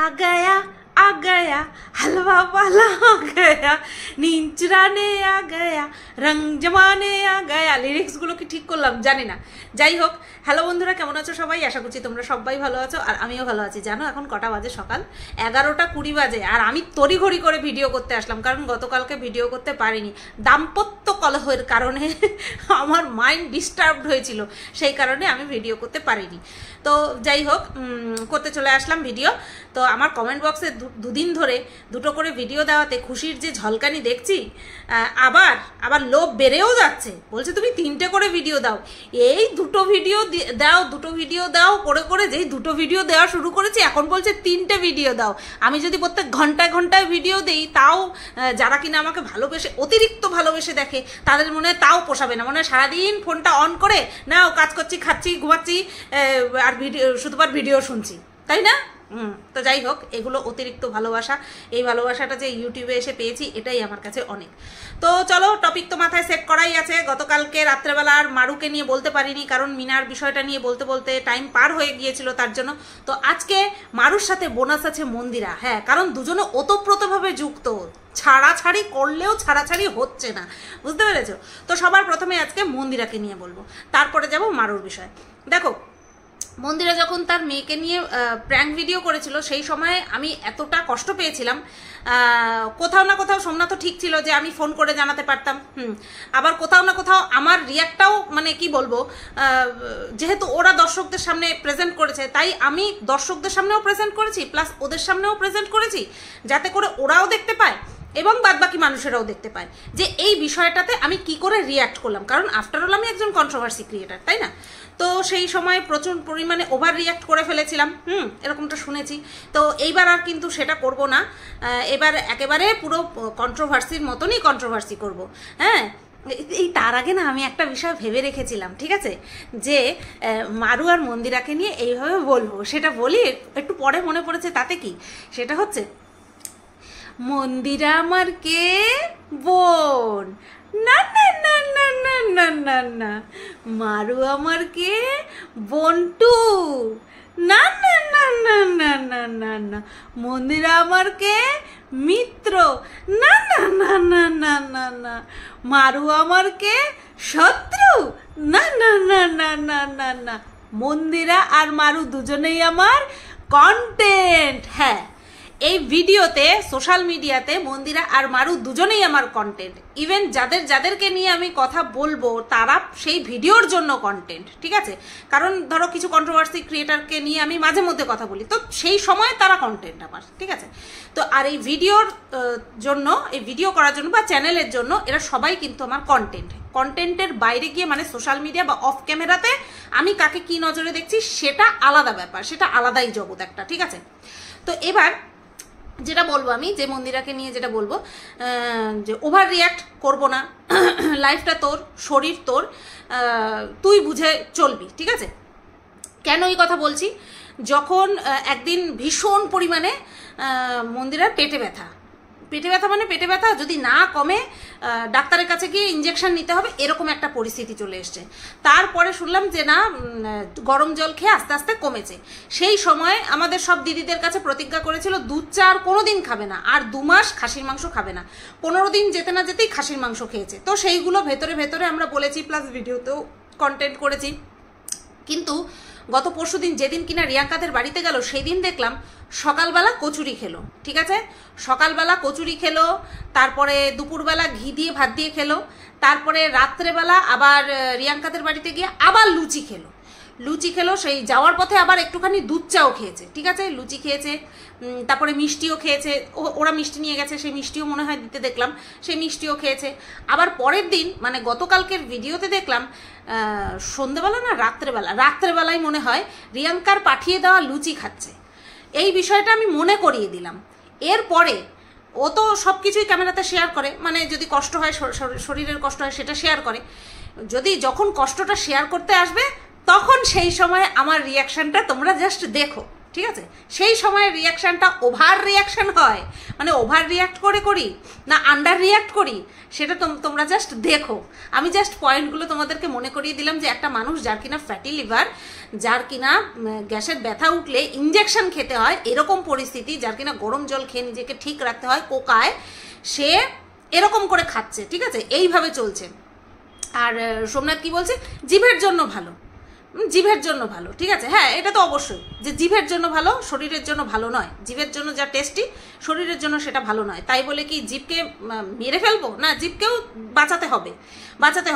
आ गया हलवा वाला आ गया नींद चुराने आ गया रंग जमाने आ गया। লিরিক্সগুলো কি ঠিক করলাম জানি না, যাই হোক। হ্যালো বন্ধুরা, কেমন আছো সবাই? আশা করছি তোমরা সবাই ভালো আছো, আর আমিও ভালো আছি। জানো এখন কটা বাজে? সকাল 11টা 20 বাজে, আর আমি তড়িঘড়ি করে ভিডিও করতে আসলাম, কারণ গতকালকে ভিডিও করতে পারিনি। দাম্পত্য কলহের কারণে আমার মাইন্ড ডিস্টার্বড হয়েছিল, সেই কারণে আমি ভিডিও করতে পারিনি। তো যাই হোক, করতে চলে আসলাম ভিডিও। তো আমার কমেন্ট বক্সে দুদিন ধরে দুটো করে ভিডিও দেওয়াতে খুশির যে ঝলকানি দেখছি, আবার লোভ বেড়েও যাচ্ছে। বলছে তুমি 3টে করে ভিডিও দাও, এই দুটো ভিডিও দাও করে করে যেই দুটো ভিডিও দেওয়া শুরু করেছি, এখন বলছে 3টে ভিডিও দাও। আমি যদি প্রত্যেক ঘন্টায় ঘন্টায় ভিডিও দেই, তাও যারা কিনা আমাকে ভালোবেসে, অতিরিক্ত ভালোবেসে দেখে, তাদের মনে হয় তাও পোষাবে না। মনে হয় সারাদিন ফোনটা অন করে নাও, কাজ করছি, খাচ্ছি, ঘুমাচ্ছি, আর শুধুবার ভিডিও শুনছি, তাই না? তো যাই হোক, এগুলো অতিরিক্ত ভালোবাসা। এই ভালোবাসাটা যে ইউটিউবে এসে পেয়েছি, এটাই আমার কাছে অনেক। তো চলো, টপিক তো মাথায় সেট করাই আছে। গতকালকে রাত্রেবেলা আর মারুকে নিয়ে বলতে পারিনি, কারণ মিনার বিষয়টা নিয়ে বলতে বলতে টাইম পার হয়ে গিয়েছিল, তার জন্য। তো আজকে মারুর সাথে বোনাস আছে মন্দিরা, হ্যাঁ, কারণ দুজনে ওতপ্রোতভাবে যুক্ত, ছাড়াছাড়ি করলেও ছাড়াছাড়ি হচ্ছে না, বুঝতে পেরেছো? তো সবার প্রথমে আজকে মন্দিরাকে নিয়ে বলবো, তারপরে যাব মারুর বিষয়। দেখো, মন্দিরা যখন তার মেয়েকে নিয়ে প্র্যাঙ্ক ভিডিও করেছিল, সেই সময় আমি এতটা কষ্ট পেয়েছিলাম। কোথাও না কোথাও সোমনাথ ঠিক ছিল যে আমি ফোন করে জানাতে পারতাম, আবার কোথাও না কোথাও আমার রিয়াক্টটাও, মানে কি বলবো, যেহেতু ওরা দর্শকদের সামনে প্রেজেন্ট করেছে, তাই আমি দর্শকদের সামনেও প্রেজেন্ট করেছি, প্লাস ওদের সামনেও প্রেজেন্ট করেছি, যাতে করে ওরাও দেখতে পায় এবং বাদবাকি মানুষেরাও দেখতে পায় যে এই বিষয়টাতে আমি কি করে রিয়াক্ট করলাম। কারণ আফটারঅল আমি একজন কন্ট্রোভার্সি ক্রিয়েটার, তাই না? তো সেই সময় প্রচুর পরিমাণে ওভার রিয়াক্ট করে ফেলেছিলাম, এরকমটা শুনেছি। তো এইবার আর কিন্তু সেটা করব না, এবার একেবারে পুরো কন্ট্রোভার্সির মতনই কন্ট্রোভার্সি করব। হ্যাঁ, এই তার আগে না আমি একটা বিষয় ভেবে রেখেছিলাম, ঠিক আছে, যে মারু আর মন্দিরাকে নিয়ে এইভাবে বলবো, সেটা বলি একটু পরে মনে পড়েছে, তাতে কি, সেটা হচ্ছে মন্দিরা আমার কে বোন, না না না না না না না না, মারু আমার কে বন্টু, না না না না না না না না, মন্দিরা আমার কে মিত্র, না না না না না না না, মারু আমার কে শত্রু, না না না না না না না, মন্দিরা আর মারু দুজনেই আমার কন্টেন্ট। হ্যাঁ, এই ভিডিওতে, সোশ্যাল মিডিয়াতে মন্দিরা আর মারু দুজনেই আমার কন্টেন্ট। ইভেন যাদেরকে নিয়ে আমি কথা বলবো, তারা সেই ভিডিওর জন্য কন্টেন্ট, ঠিক আছে? কারণ ধরো কিছু কন্ট্রোভার্সি ক্রিয়েটারকে নিয়ে আমি মাঝে মধ্যে কথা বলি, তো সেই সময় তারা কন্টেন্ট আমার, ঠিক আছে? তো আর এই ভিডিওর জন্য, এই ভিডিও করার জন্য বা চ্যানেলের জন্য, এরা সবাই কিন্তু আমার কন্টেন্টের বাইরে গিয়ে, মানে সোশ্যাল মিডিয়া বা অফ ক্যামেরাতে আমি কাকে কি নজরে দেখছি, সেটা আলাদা ব্যাপার, সেটা আলাদাই জগৎ একটা, ঠিক আছে? তো এবার যেটা বলবো আমি, যে মন্দিরাকে নিয়ে যেটা বলবো, যে ওভার রিয়াক্ট করবো না, লাইফটা তোর, শরীর তোর, তুই বুঝে চলবি, ঠিক আছে? কেন এই কথা বলছি? যখন একদিন ভীষণ পরিমাণে মন্দিরার পেটে ব্যথা মানে পেটে ব্যথা যদি না কমে, ডাক্তারের কাছে গিয়ে ইঞ্জেকশন নিতে হবে, এরকম একটা পরিস্থিতি চলে এসছে। তারপরে শুনলাম যে না, গরম জল খেয়ে আস্তে আস্তে কমেছে। সেই সময় আমাদের সব দিদিদের কাছে প্রতিজ্ঞা করেছিল দুধ চা আর কোনোদিন খাবে না, আর 2 মাস খাসির মাংস খাবে না। 15 দিন যেতে না যেতেই খাসির মাংস খেয়েছে। তো সেইগুলো ভেতরে ভেতরে আমরা বলেছি, প্লাস ভিডিওতেও কন্টেন্ট করেছি। কিন্তু গত পরশুদিন, যেদিন কিনা রিয়াঙ্কাদের বাড়িতে গেল, সেই দিন দেখলাম সকালবেলা কচুরি খেলো, ঠিক আছে? সকালবেলা কচুরি খেলো, তারপরে দুপুরবেলা ঘি দিয়ে ভাত দিয়ে খেলো, তারপরে রাত্রেবেলা আবার রিয়াঙ্কাদের বাড়িতে গিয়ে আবার লুচি খেলো, সেই যাওয়ার পথে আবার একটুখানি দুধ চাও খেয়েছে, ঠিক আছে? লুচি খেয়েছে, তারপরে মিষ্টিও খেয়েছে, ওরা মিষ্টি নিয়ে গেছে, সেই মিষ্টিও মনে হয় দিতে দেখলাম, সেই মিষ্টিও খেয়েছে। আবার পরের দিন, মানে গতকালকের ভিডিওতে দেখলাম সন্ধ্যেবেলা না রাত্রেবেলায় মনে হয় রিয়াঙ্কার পাঠিয়ে দেওয়া লুচি খাচ্ছে। এই বিষয়টা আমি মনে করিয়ে দিলাম। এরপরে ও তো সব কিছুই ক্যামেরাতে শেয়ার করে, মানে যদি কষ্ট হয়, শরীরের কষ্ট হয়, সেটা শেয়ার করে। যখন কষ্টটা শেয়ার করতে আসবে, তখন সেই সময় আমার রিয়াকশনটা তোমরা জাস্ট দেখো, ঠিক আছে? সেই সময় রিয়াকশানটা ওভার রিয়াকশান হয়, মানে ওভার রিয়াক্ট করি না আন্ডার রিয়াক্ট করি, সেটা তোমরা জাস্ট দেখো। আমি জাস্ট পয়েন্টগুলো তোমাদেরকে মনে করিয়ে দিলাম যে একটা মানুষ যার কিনা ফ্যাটি লিভার, যার কিনা গ্যাসের ব্যথা উঠলে ইঞ্জেকশন খেতে হয়, এরকম পরিস্থিতি, যার কিনা গরম জল খেয়ে নিজেকে ঠিক রাখতে হয় কোকায়, সে এরকম করে খাচ্ছে, ঠিক আছে? এইভাবে চলছে। আর সোমনাথ কি বলছে? জিভের জন্য ভালো, জিভের জন্য ভালো, ঠিক আছে? হ্যাঁ, এটা তো অবশ্যই যে জিভের জন্য ভালো, শরীরের জন্য ভালো নয়। জিভের জন্য যা টেস্টি, শরীরের জন্য সেটা ভালো নয়। তাই বলে কি জিভকে মেরে ফেলবো? না, জিভকেও বাঁচাতে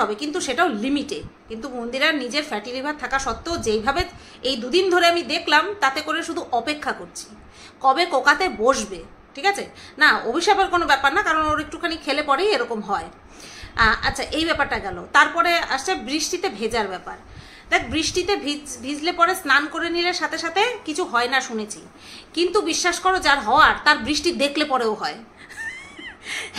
হবে, কিন্তু সেটাও লিমিটে। কিন্তু মন্দিরার নিজের ফ্যাটি লিভার থাকা সত্ত্বেও যেইভাবে এই দুদিন ধরে আমি দেখলাম, তাতে করে শুধু অপেক্ষা করছি কবে কোকাতে বসবে, ঠিক আছে? না, অভিশাপের কোনো ব্যাপার না, কারণ ওর একটুখানি খেলে পরেই এরকম হয়। আচ্ছা, এই ব্যাপারটা গেল। তারপরে আসছে বৃষ্টিতে ভেজার ব্যাপার। দেখ, বৃষ্টিতে ভিজলে পরে স্নান করে নিলে সাথে সাথে কিছু হয় না শুনেছি, কিন্তু বিশ্বাস করো যার হওয়ার, তার বৃষ্টি দেখলে পরেও হয়।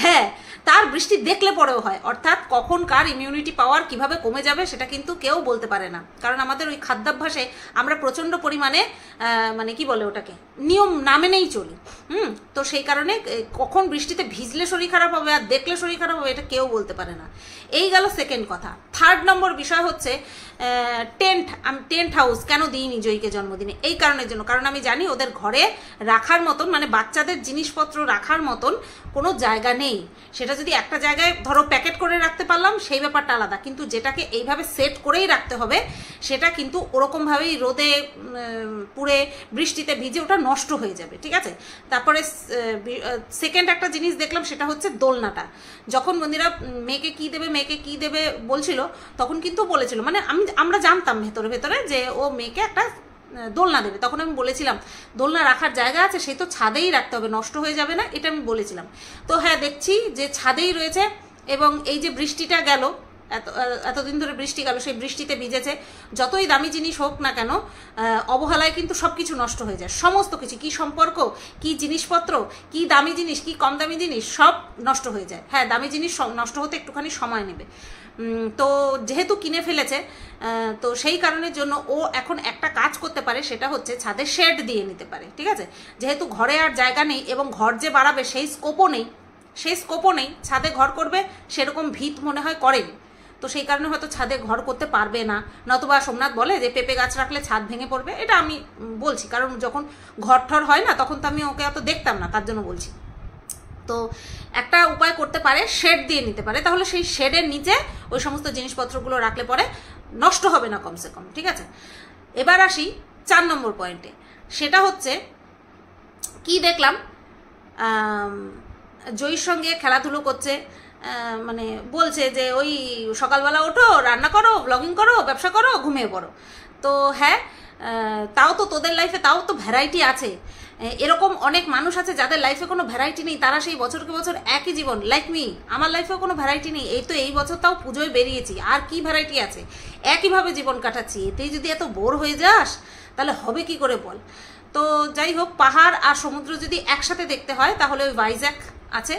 হ্যাঁ, তার বৃষ্টি দেখলে পরেও হয়। অর্থাৎ কখন কার ইমিউনিটি পাওয়ার কিভাবে কমে যাবে সেটা কিন্তু কেউ বলতে পারে না, কারণ আমাদের ওই খাদ্যাভ্যাসে আমরা প্রচণ্ড পরিমাণে মানে কি বলে ওটাকে, নিয়ম না মেনেই চলি। তো সেই কারণে কখন বৃষ্টিতে ভিজলে শরীর খারাপ হবে আর দেখলে শরীর খারাপ হবে এটা কেউ বলতে পারে না। এই গেল সেকেন্ড কথা। থার্ড নম্বর বিষয় হচ্ছে টেন্ট হাউস কেন দিইনি জয়ীকে জন্মদিনে? এই কারণের জন্য, কারণ আমি জানি ওদের ঘরে রাখার মতন, মানে বাচ্চাদের জিনিসপত্র রাখার মতন কোনো জায়গা নেই। সেটা যদি একটা জায়গায় ধরো প্যাকেট করে রাখতে পারলাম, সেই ব্যাপারটা আলাদা, কিন্তু যেটাকে এইভাবে সেট করেই রাখতে হবে সেটা কিন্তু ওরকমভাবেই রোদে পুড়ে বৃষ্টিতে ভিজে ওটা নষ্ট হয়ে যাবে, ঠিক আছে? তারপরে সেকেন্ড একটা জিনিস দেখলাম, সেটা হচ্ছে দোলনাটা। যখন মন্দিরা মেয়েকে কি দেবে বলছিল, তখন কিন্তু বলেছিল, মানে আমরা জানতাম ভেতরে যে ও মেয়েকে একটা দোলনা দেবে। তখন আমি বলেছিলাম দোলনা রাখার জায়গা আছে, সেই তো ছাদেই রাখতে হবে, নষ্ট হয়ে যাবে না, এটা আমি বলেছিলাম। তো হ্যাঁ, দেখছি যে ছাদেই রয়েছে। এবং এই যে বৃষ্টিটা গেল, এতদিন ধরে বৃষ্টি গেল, সেই বৃষ্টিতে ভিজেছে। যতই দামি জিনিস হোক না কেন, অবহেলায় কিন্তু সব কিছু নষ্ট হয়ে যায়, সমস্ত কিছু, কি সম্পর্ক, কি জিনিসপত্র, কি দামি জিনিস, কি কম দামি জিনিস, সব নষ্ট হয়ে যায়। হ্যাঁ, দামি জিনিস নষ্ট হতে একটুখানি সময় নেবে। তো যেহেতু কিনে ফেলেছে, তো সেই কারণের জন্য ও এখন একটা কাজ করতে পারে, সেটা হচ্ছে ছাদে শেড দিয়ে নিতে পারে, ঠিক আছে? যেহেতু ঘরে আর জায়গা নেই এবং ঘর যে বাড়াবে সেই স্কোপও নেই, ছাদে ঘর করবে সেরকম ভিত মনে হয় করেনি, তো সেই কারণে হয়তো ছাদে ঘর করতে পারবে না। নতুবা সোমনাথ বলে যে পেঁপে গাছ রাখলে ছাদ ভেঙে পড়বে, এটা আমি বলছি কারণ যখন ঘর ঠর হয় না তখন তো আমি ওকে অত দেখতাম না, তার জন্য বলছি। তো একটা উপায় করতে পারে, শেড দিয়ে নিতে পারে, তাহলে সেই শেডের নিচে ওই সমস্ত জিনিসপত্রগুলো রাখলে পরে নষ্ট হবে না কমসে কম, ঠিক আছে? এবার আসি 4 নম্বর পয়েন্টে। সেটা হচ্ছে কি দেখলাম, জয়ীর সঙ্গে খেলাধুলো করছে, মানে বলছে যে ওই সকালবেলা ওঠো, রান্না করো, ব্লগিং করো, ব্যবসা করো, ঘুমিয়ে পড়ো। তো হ্যাঁ, তাও তো তোদের লাইফে তাও তো ভ্যারাইটি আছে। এরকম অনেক মানুষ আছে যাদের লাইফে কোনো ভ্যারাইটি নেই, তারা সেই বছরকে বছর একই জীবন, লাইক মি। আমার লাইফেও কোনো ভ্যারাইটি নেই, এই বছর তাও পুজোয় বেরিয়েছি, আর কি ভ্যারাইটি আছে? একইভাবে জীবন কাটাচ্ছি, এতেই যদি এত বোর হয়ে যাস তাহলে হবে কি করে বল? তো যাই হোক, পাহাড় আর সমুদ্র যদি একসাথে দেখতে হয় তাহলে ওই ভাইজ্যাক আছে,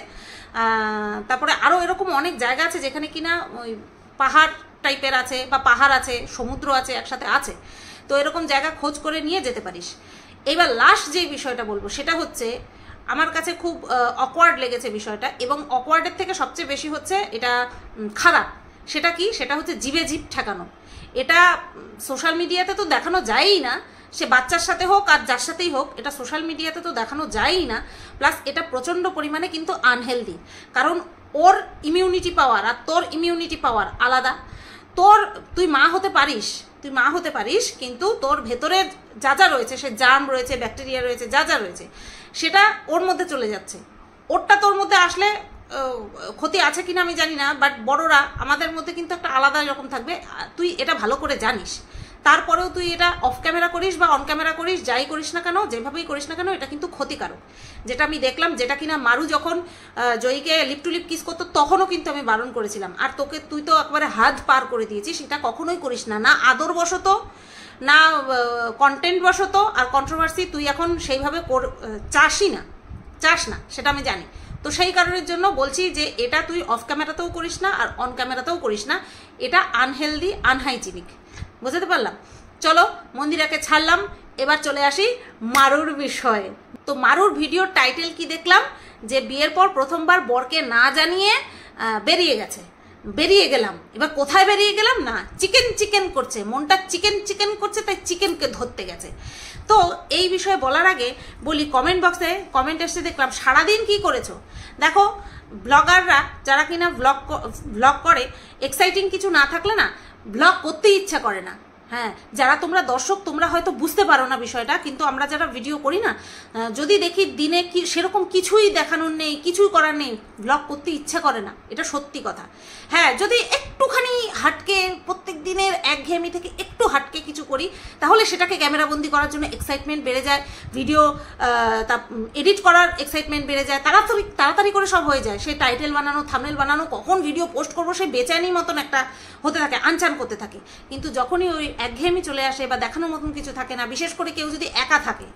তারপরে আরও এরকম অনেক জায়গা আছে যেখানে কিনা ওই পাহাড় টাইপের আছে বা পাহাড় আছে, সমুদ্র আছে, একসাথে আছে। তো এরকম জায়গা খোঁজ করে নিয়ে যেতে পারিস। এবার লাস্ট যে বিষয়টা বলবো সেটা হচ্ছে আমার কাছে খুব অকওয়ার্ড লেগেছে বিষয়টা, এবং অকওয়ার্ডের থেকে সবচেয়ে বেশি হচ্ছে এটা খারাপ। সেটা কি? সেটা হচ্ছে জিভে জিভ ঠেকানো। এটা সোশ্যাল মিডিয়াতে তো দেখানো যায়ই না, সে বাচ্চার সাথে হোক আর যার সাথেই হোক, এটা সোশ্যাল মিডিয়াতে তো দেখানো যায়ই না। প্লাস এটা প্রচণ্ড পরিমাণে কিন্তু আনহেলদি, কারণ ওর ইমিউনিটি পাওয়ার আর তোর ইমিউনিটি পাওয়ার আলাদা। তুই মা হতে পারিস, কিন্তু তোর ভেতরে যা যা রয়েছে, সে জার্ম রয়েছে, ব্যাকটেরিয়া রয়েছে, যা যা রয়েছে, সেটা ওর মধ্যে চলে যাচ্ছে। ওরটা তোর মধ্যে আসলে ক্ষতি আছে কিনা আমি জানি না, বাট বড়রা আমাদের মধ্যে কিন্তু একটা আলাদা রকম থাকবে, তুই এটা ভালো করে জানিস। তারপরেও তুই এটা অফ ক্যামেরা করিস বা অন ক্যামেরা করিস, যাই করিস না কেন, যেভাবেই করিস না কেন, এটা কিন্তু ক্ষতিকারক। যেটা আমি দেখলাম, যেটা কিনা মারু যখন জয়ীকে লিপ টু লিপ কিস করতো, তখনও কিন্তু আমি বারণ করেছিলাম। আর তুই তো একবারে হাত পার করে দিয়েছিস, সেটা কখনোই করিস না, না আদর বশত, না কন্টেন্ট বশত। আর কন্ট্রোভার্সি তুই এখন সেইভাবে চাস না, সেটা আমি জানি। তো সেই কারণের জন্য বলছি যে এটা তুই অফ ক্যামেরাতেও করিস না আর অন ক্যামেরাতেও করিস না, এটা আনহেলদি, আনহাইজিনিক। বুঝতে পারলাম? চলো, মন্দিরাকে ছাড়লাম, এবার চলে আসি মারুর বিষয়ে। তো মারুর ভিডিওর টাইটেল কি দেখলাম, যে বিয়ের পর প্রথমবার বরকে না জানিয়ে বেরিয়ে গেলাম। এবার কোথায় বেরিয়ে গেলাম না, চিকেন চিকেন করছে, মনটা চিকেন চিকেন করছে, তাই চিকেনকে ধরতে গেছে। তো এই বিষয়ে বলার আগে বলি, কমেন্ট বক্সে কমেন্ট এসে দেখলাম সারাদিন কি করেছো। দেখো, ব্লগাররা যারা কিনা ব্লগ করে, এক্সাইটিং কিছু না থাকলে না ব্লগ করতেই ইচ্ছা করে না। হ্যাঁ, যারা তোমরা দর্শক তোমরা হয়তো বুঝতে পারো না বিষয়টা, কিন্তু আমরা যারা ভিডিও করি না, যদি দেখি দিনে কি সেরকম কিছুই দেখানোর নেই, কিছুই করার নেই, ব্লগ করতে ইচ্ছা করে না, এটা সত্যি কথা। হ্যাঁ, যদি একটুখানি হাটকে প্রত্যেক দিনের একঘেয়েমি থেকে একটু হাটকে কিছু করি, তাহলে সেটাকে ক্যামেরাবন্দি করার জন্য এক্সাইটমেন্ট বেড়ে যায়, ভিডিও এডিট করার এক্সাইটমেন্ট বেড়ে যায়, তাড়াতাড়ি করে সব হয়ে যায়। সেই টাইটেল বানানো, থাম্বনেল বানানো, কখন ভিডিও পোস্ট করবো সেই বেচানির মতন একটা হতে থাকে, আনচান করতে থাকে। কিন্তু যখনই ওই একঘেয়েমি চলে আসে বা দেখানোর মতন কিছু থাকে না, বিশেষ করে কেউ যদি একা থাকে,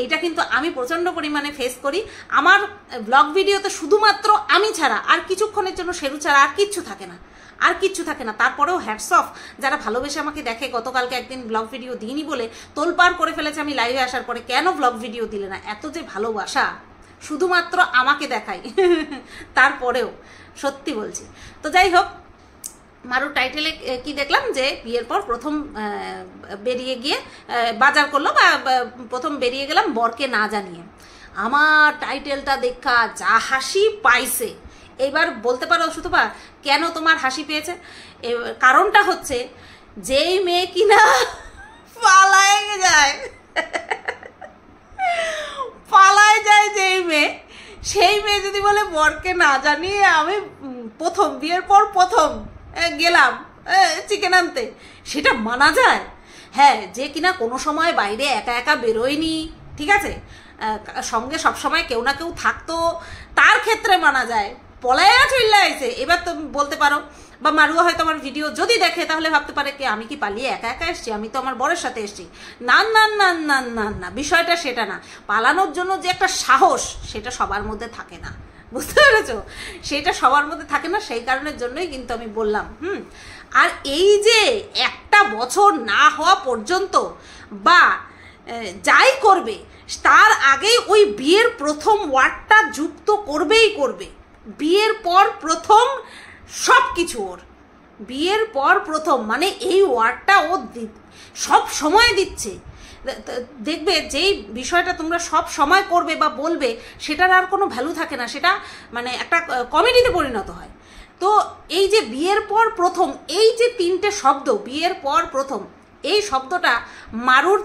এইটা কিন্তু আমি প্রচণ্ড পরিমাণে ফেস করি। আমার ব্লগ ভিডিওতে শুধুমাত্র আমি ছাড়া আর কিছুক্ষণের জন্য শেরু ছাড়া আর কিচ্ছু থাকে না, তারপরেও হ্যাটস অফ যারা ভালোবেসে আমাকে দেখে। গতকালকে একদিন ব্লগ ভিডিও দিইনি বলে তোলপাড় করে ফেলেছে আমি লাইভে আসার পরে, কেন ব্লগ ভিডিও দিলে না, এত যে ভালোবাসা শুধুমাত্র আমাকে দেখাই। তারপরেও সত্যি বলছি। তো যাই হোক, মারুর টাইটেলে কি দেখলাম, যে বিয়ের পর প্রথম বেরিয়ে গিয়ে বাজার করলো, বা প্রথম বেরিয়ে গেলাম বরকে না জানিয়ে। আমার টাইটেলটা দেখা যা হাসি পাইছে। এইবার বলতে পারো সুতপা কেন তোমার হাসি পেয়েছে, কারণটা হচ্ছে যেই মেয়ে কিনা পালায় যায় যেই মেয়ে, সেই মেয়ে যদি বলে বরকে না জানিয়ে আমি বিয়ের পর প্রথম গেলাম চিকেন আনতে, সেটা মানা যায়? হ্যাঁ, যে কিনা কোনো সময় বাইরে একা একা বেরোয়নি, ঠিক আছে, সঙ্গে সবসময় কেউ না কেউ থাকতো, তার ক্ষেত্রে মানা যায়। পলায়া চলে আইছে, এবার তো বলতে পারো, বা মারুয়া হয়তো আমার ভিডিও যদি দেখে তাহলে ভাবতে পারে কি আমি কি পালিয়ে একা একা এসছি, আমি তো আমার বরের সাথে এসছি। না না না না না না, বিষয়টা সেটা না। পালানোর জন্য যে একটা সাহস, সেটা সবার মধ্যে থাকে না, বুঝতে পেরেছো? সেটা সবার মধ্যে থাকে না, সেই কারণের জন্যই কিন্তু আমি বললাম। আর এই যে একটা বছর না হওয়া পর্যন্ত বা যাই করবে, তার আগেই ওই বিয়ের প্রথম ওয়ার্ডটা যুক্ত করবেই করবে। বিয়ের পর প্রথম সব কিছু ওর, বিয়ের পর প্রথম মানে এই ওয়ার্ডটা ও সব সময় দিচ্ছে। দেখবে যেই বিষয়টা তোমরা সব সময় করবে বা বলবে, সেটার আর কোনো ভ্যালু থাকে না, সেটা মানে একটা কমেডিতে পরিণত হয়। তো এই যে বিয়ের পর প্রথম, এই যে তিনটে শব্দ, বিয়ের পর প্রথম, এই শব্দটা মারুর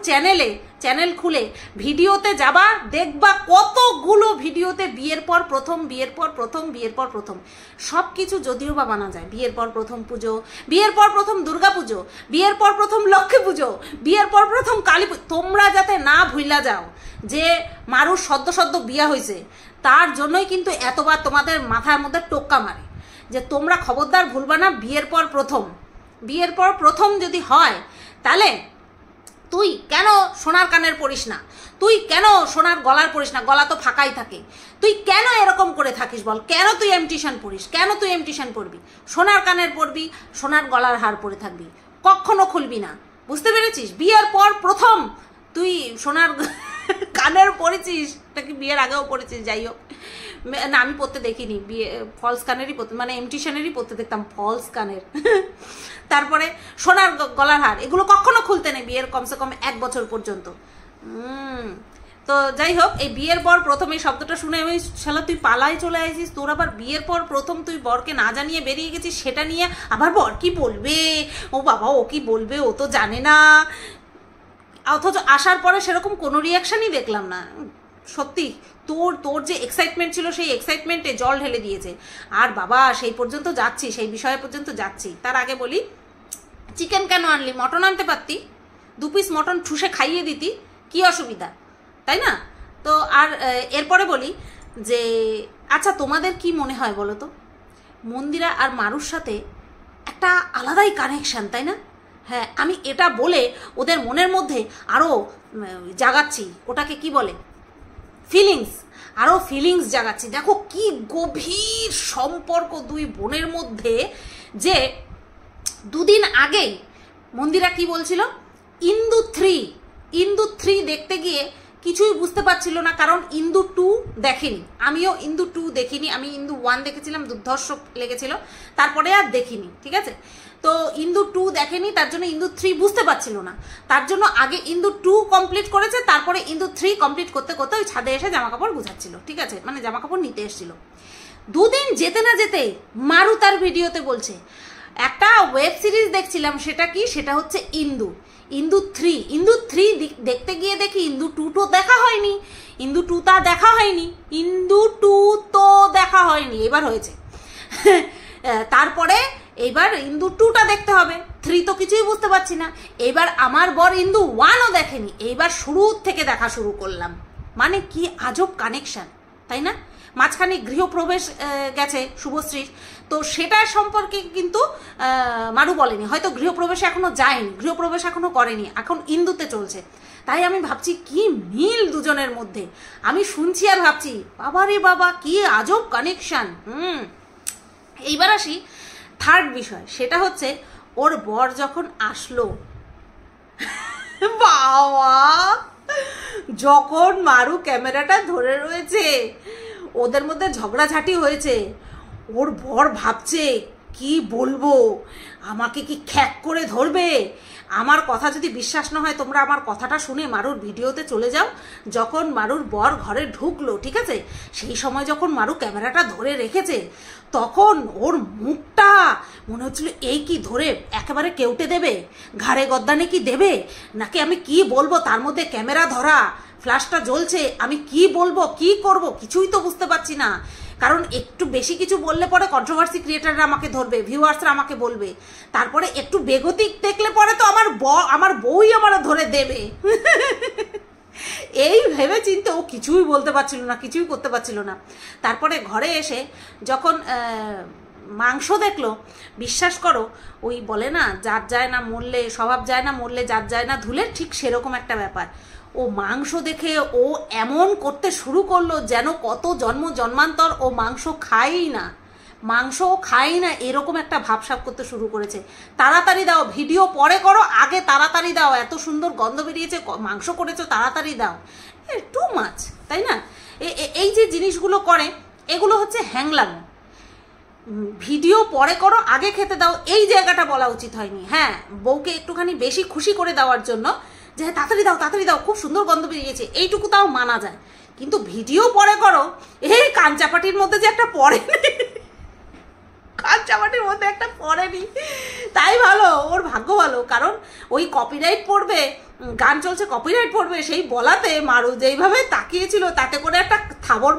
চ্যানেল খুলে ভিডিওতে যাবা, দেখবা কতগুলো ভিডিওতে বিয়ের পর প্রথম, বিয়ের পর প্রথম, বিয়ের পর প্রথম। সব কিছু যদিও বা মানা যায়, বিয়ের পর প্রথম পুজো, বিয়ের পর প্রথম দুর্গা পুজো, বিয়ের পর প্রথম লক্ষ্মী পুজো, বিয়ের পর প্রথম কালী পুজো। তোমরা যাতে না ভুইলা যাও যে মারুর সদ্য বিয়া হয়েছে, তার জন্যই কিন্তু এতবার তোমাদের মাথার মধ্যে টোক্কা মারে যে তোমরা খবরদার ভুলবা না বিয়ের পর প্রথম। বিয়ের পর প্রথম যদি হয়, তাহলে তুই কেন সোনার কানের পরিস না, তুই কেন সোনার গলার পরিস না, গলা তো ফাঁকাই থাকে, তুই কেন এরকম করে থাকিস বল, কেন তুই এমটিশন পরিস, কেন তুই এমটিশন পরবি, সোনার কানের পরবি, সোনার গলার হার পরে থাকবি, কখনো খুলবি না, বুঝতে পেরেছিস? বিয়ের পর প্রথম তুই সোনার কানের পরেছিস, এটা কি বিয়ের আগেও পরেছিস? যাই হোক, না আমি পরতে দেখিনি, বিয়ে ফলস কানেরই পরতে, মানে এমটিশনেরই পরতে দেখতাম, ফলস কানের। তারপরে সোনার গলার হার, এগুলো কখনো খুলতে নেই বিয়ের কমসে কম 1 বছর পর্যন্ত। তো যাই হোক, এই বিয়ের পর প্রথম এই শব্দটা শুনে আমি শালা তুই পালায় চলে আসিস, তোর আবার বিয়ের পর প্রথম তুই বরকে না জানিয়ে বেরিয়ে গেছিস, সেটা নিয়ে আবার বর কি বলবে, ও বাবা ও কি বলবে, ও তো জানে না। অথচ আসার পরে সেরকম কোনো রিয়াকশানই দেখলাম না। সত্যি তোর যে এক্সাইটমেন্ট ছিল, সেই এক্সাইটমেন্টে জল ঢেলে দিয়েছে। আর বাবা সেই পর্যন্ত যাচ্ছি, সেই বিষয় পর্যন্ত যাচ্ছি। তার আগে বলি, চিকেন কেন আনলি, মটন আনতে পারতি, 2 পিস মটন ঠুসে খাইয়ে দিতি, কি অসুবিধা, তাই না? তো আর এরপরে বলি যে আচ্ছা তোমাদের কি মনে হয় বলো তো, মন্দিরা আর মারুর সাথে একটা আলাদাই কানেকশান, তাই না? হ্যাঁ, আমি এটা বলে ওদের মনের মধ্যে আরও জাগাচ্ছি, ওটাকে কি বলে, ফিলিংস, আরও ফিলিংস জাগাচ্ছি। দেখো কি গভীর সম্পর্ক দুই বোনের মধ্যে, যে 2 দিন আগেই মন্দিরা কি বলছিল, ইন্দু 3 ইন্দু 3 দেখতে গিয়ে কিছুই বুঝতে পারছিল না, কারণ ইন্দু 2 দেখেনি। আমিও ইন্দু 2 দেখিনি, আমি ইন্দু 1 দেখেছিলাম, দুর্ধর্ষ লেগেছিল, তারপরে আর দেখিনি, ঠিক আছে। তো ইন্দু 2 দেখেনি, তার জন্য ইন্দু 3 বুঝতে পারছিল না, তার জন্য আগে ইন্দু 2 কমপ্লিট করেছে, তারপরে ইন্দু 3 কমপ্লিট করতে করতে ওই ছাদে এসে জামা কাপড় গুছাচ্ছিল, ঠিক আছে, মানে জামা কাপড় নিতে এসেছিল। দুদিন যেতে না যেতে মারু তার ভিডিওতে বলছে একটা ওয়েব সিরিজ দেখছিলাম, সেটা কি, সেটা হচ্ছে ইন্দু 3 দেখতে গিয়ে দেখি ইন্দু 2 তো দেখা হয়নি, ইন্দু 2 তা দেখা হয়নি, ইন্দু 2 তো দেখা হয়নি, এবার হয়েছে। তারপরে এইবার ইন্দু 2টা দেখতে হবে, 3 তো কিছুই বুঝতে পারছি না। এবার আমার বর ইন্দু 1ও দেখেনি, এইবার শুরু থেকে দেখা শুরু করলাম। মানে কি আজব কানেকশন, তাই না? মাঝখানে গৃহপ্রবেশ গেছে শুভশ্রীর, তো সেটার সম্পর্কে কিন্তু মারু বলেনি, হয়তো গৃহপ্রবেশ এখনো যায়নি, গৃহপ্রবেশ এখনো করেনি, এখন ইন্দুতে চলছে। তাই আমি ভাবছি কি মিল দুজনের মধ্যে, আমি শুনছি আর ভাবছি বাবা রে বাবা কি আজব কানেকশন। এইবার আসি থার্ড বিষয়, সেটা হচ্ছে ওর বর যখন আসলো, বাবা যখন মারু ক্যামেরাটা ধরে রয়েছে, ওদের মধ্যে ঝগড়াঝাটি হয়েছে, ওর বর ভাবছে কি বলবো, আমাকে কি খ্যাক করে ধরবে। আমার কথা যদি বিশ্বাস না হয় তোমরা আমার কথাটা শুনে মারুর ভিডিওতে চলে যাও। যখন মারুর বর ঘরে ঢুকলো, ঠিক আছে, সেই সময় যখন মারু ক্যামেরাটা ধরে রেখেছে, তখন ওর মুখটা মনে হচ্ছিল এই কি ধরে একেবারে কেউটে দেবে, ঘাড়ে গদ্দানে কি দেবে, নাকি আমি কি বলবো, তার মধ্যে ক্যামেরা ধরা, ফ্ল্যাশটা জ্বলছে, আমি কি বলবো কি করব কিছুই তো বুঝতে পারছি না। কারণ একটু বেশি কিছু বললে পরে কন্ট্রোভার্সি ক্রিয়েটাররা আমাকে ধরবে, ভিউয়ার্সরা আমাকে বলবে, তারপরে একটু বেগতিক দেখলে পরে তো আমার বউই আমার ধরে দেবে। এই ভেবে চিন্তে ও কিছুই বলতে পারছিল না, কিছুই করতে পারছিল না। তারপরে ঘরে এসে যখন মাংস দেখলো, বিশ্বাস করো ওই বলে না যার যায় না মরলে স্বভাব যায় না, মরলে যার যায় না ধুলে, ঠিক সেরকম একটা ব্যাপার। ও মাংস দেখে ও এমন করতে শুরু করলো যেন কত জন্মান্তর ও মাংস খাই না এরকম একটা ভাবসাব করতে শুরু করেছে। তাড়াতাড়ি দাও, ভিডিও পরে করো, আগে তাড়াতাড়ি দাও, এত সুন্দর গন্ধ বেরিয়েছে, মাংস করেছো, তাড়াতাড়ি দাও, টু মাছ, তাই না? এই যে জিনিসগুলো করে, এগুলো হচ্ছে হ্যাংলামো। ভিডিও পরে করো, আগে খেতে দাও, এই জায়গাটা বলা উচিত হয়নি। হ্যাঁ, বউকে একটুখানি বেশি খুশি করে দেওয়ার জন্য যে তাড়াতাড়ি দাও, খুব সুন্দর গন্ধ বেরিয়েছে, এইটুকু তাও মানা যায়, কিন্তু ভিডিও পরে করো, এই কাঞ্চাপাটির মধ্যে যে একটা পড়ে, কাঞ্চাপাটির মধ্যে একটা পড়েনি, তাই ভালো, ওর ভাগ্য ভালো, কারণ ওই কপিরাইট পড়বে, গান চলছে কপিরাইট পড়বে, সেই বলাতে মারু যেইভাবে তাকিয়েছিল, তাতে করে একটা থাবর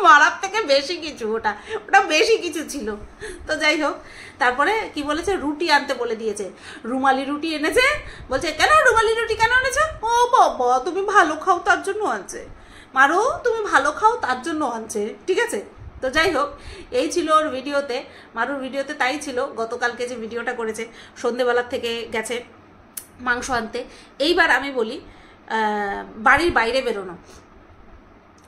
মারার থেকে বেশি কিছু, ওটা বেশি কিছু ছিল। তো যাই হোক, তারপরে কি বলেছে, রুটি আনতে বলে দিয়েছে, রুমালি রুটি এনেছে, বলছে কেন রুমালি রুটি কেন এনেছে, ও বাবা তুমি ভালো খাও তার জন্য আনছে, মারু তুমি ভালো খাও তার জন্য আনছে, ঠিক আছে। তো যাই হোক, এই ছিল ওর ভিডিওতে, মারুর ভিডিওতে তাই ছিল। গতকালকে যে ভিডিওটা করেছে, সন্ধেবেলার থেকে গেছে মাংস আনতে। এইবার আমি বলি বাড়ির বাইরে বেরোনো,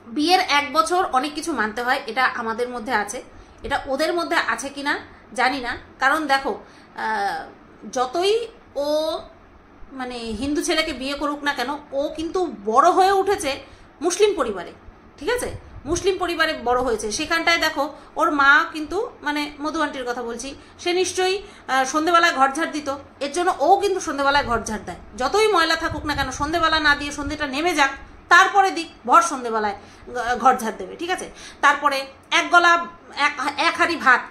বিয়ের 1 বছর অনেক কিছু মানতে হয়, এটা আমাদের মধ্যে আছে, এটা ওদের মধ্যে আছে কিনা জানি না। কারণ দেখো, যতই ও মানে হিন্দু ছেলেকে বিয়ে করুক না কেন, ও কিন্তু বড় হয়ে উঠেছে মুসলিম পরিবারে, ঠিক আছে, মুসলিম পরিবারে বড় হয়েছে। সেখানটায় দেখো ওর মা কিন্তু, মানে মধু আন্টির কথা বলছি, সে নিশ্চয়ই সন্ধেবেলায় ঘর ঝাড় দিত, এর জন্য ও কিন্তু সন্ধেবেলায় ঘর ঝাড় দেয়। যতই ময়লা থাকুক না কেন, সন্ধেবেলা না দিয়ে সন্ধেটা নেমে যাক, তারপরে দিক, ভর সন্ধেবেলায় ঘর ঝাড় দেবে, ঠিক আছে। তারপরে এক হাঁড়ি ভাত,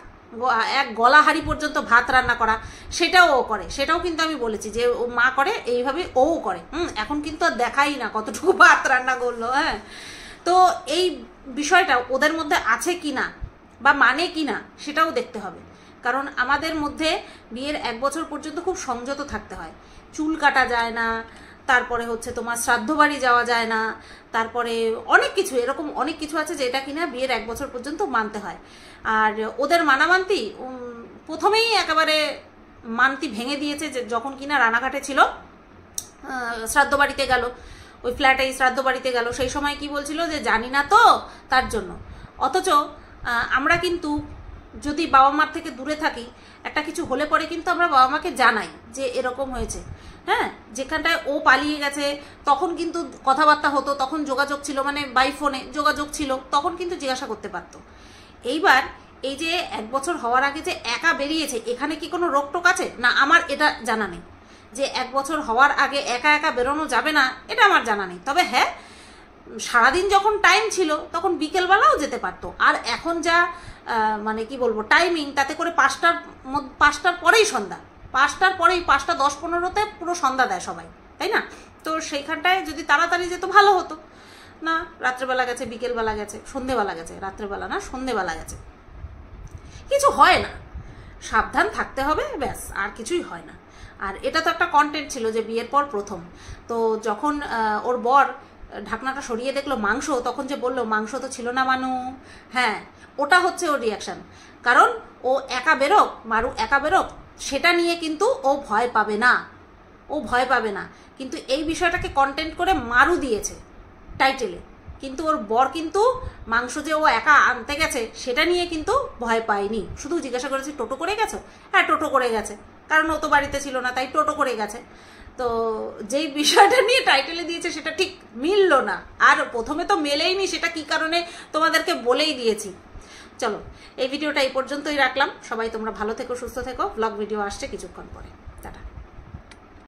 1 গলা হাঁড়ি পর্যন্ত ভাত রান্না করা, সেটাও ও করে, সেটাও কিন্তু আমি বলেছি যে ও মা করে, এইভাবে ও করে। এখন কিন্তু আর দেখাই না কতটুকু ভাত রান্না করলো। হ্যাঁ, তো এই বিষয়টা ওদের মধ্যে আছে কিনা বা মানে কিনা সেটাও দেখতে হবে। কারণ আমাদের মধ্যে বিয়ের 1 বছর পর্যন্ত খুব সংযত থাকতে হয়, চুল কাটা যায় না, তারপরে হচ্ছে তোমার শ্রাদ্ধ বাড়ি যাওয়া যায় না, তারপরে অনেক কিছু, এরকম অনেক কিছু আছে যেটা কিনা বিয়ের 1 বছর পর্যন্ত মানতে হয়। আর ওদের মানামান্তি প্রথমেই একেবারে মানতি ভেঙে দিয়েছে, যে যখন কিনা রানাঘাটে ছিল, শ্রাদ্ধ বাড়িতে গেল, ওই ফ্ল্যাটেই শ্রাদ্ধ বাড়িতে গেল, সেই সময় কি বলছিল যে জানি না তো, তার জন্য। অথচ আমরা কিন্তু যদি বাবা মার থেকে দূরে থাকি, একটা কিছু হলে পরে কিন্তু আমরা বাবা মাকে জানাই যে এরকম হয়েছে। হ্যাঁ, যেখানটায় ও পালিয়ে গেছে তখন কিন্তু কথাবার্তা হতো, তখন যোগাযোগ ছিল, মানে বাই ফোনে যোগাযোগ ছিল, তখন কিন্তু জিজ্ঞাসা করতে পারতো। এইবার এই যে 1 বছর হওয়ার আগে যে একা বেরিয়েছে, এখানে কি কোনো রোকটোক আছে? না, আমার এটা জানা নেই যে 1 বছর হওয়ার আগে একা একা বেরোনো যাবে না, এটা আমার জানা নেই। তবে হ্যাঁ, সারাদিন যখন টাইম ছিল তখন বিকেলবেলাও যেতে পারতো। আর এখন যা মানে কি বলবো টাইমিং, তাতে করে 5টার পরেই সন্ধ্যা, 5টার পরেই 5টা 10-15তে পুরো সন্ধ্যা দেয় সবাই, তাই না? তো সেইখানটায় যদি তাড়াতাড়ি যেত ভালো হতো। না, রাত্রেবেলা গেছে, বিকেলবেলা গেছে, সন্ধেবেলা গেছে, রাত্রেবেলা না সন্ধেবেলা গেছে, কিছু হয় না, সাবধান থাকতে হবে, ব্যাস, আর কিছুই হয় না। আর এটা তো একটা কন্টেন্ট ছিল যে বিয়ের পর প্রথম। তো যখন ওর বর ঢাকনাটা সরিয়ে দেখলো মাংস, তখন যে বললো মাংস তো ছিল না মানু, হ্যাঁ, ওটা হচ্ছে ওর রিয়াকশন। কারণ ও একা বেরোক, মারু একা বেরোক, সেটা নিয়ে কিন্তু ও ভয় পাবে না, ও ভয় পাবে না। কিন্তু এই বিষয়টাকে কন্টেন্ট করে মারু দিয়েছে টাইটেলে, কিন্তু ওর বর কিন্তু মাংস যে ও একা আনতে গেছে সেটা নিয়ে কিন্তু ভয় পায়নি। শুধু জিজ্ঞাসা করেছি টোটো করে গেছো? হ্যাঁ, টোটো করে গেছে, কারণ ও তো বাড়িতে ছিল না, তাই টোটো করে গেছে। তো যেই বিষয়টা নিয়ে টাইটেলে দিয়েছে সেটা ঠিক মিলল না, আর প্রথমে তো মেলেইনি, সেটা কি কারণে তোমাদেরকে বলেই দিয়েছি। চলো, এই ভিডিওটা এই পর্যন্তই রাখলাম। সবাই তোমরা ভালো থেকো, সুস্থ থেকো। ব্লগ ভিডিও আসছে কিছুক্ষণ পরে। টাটা।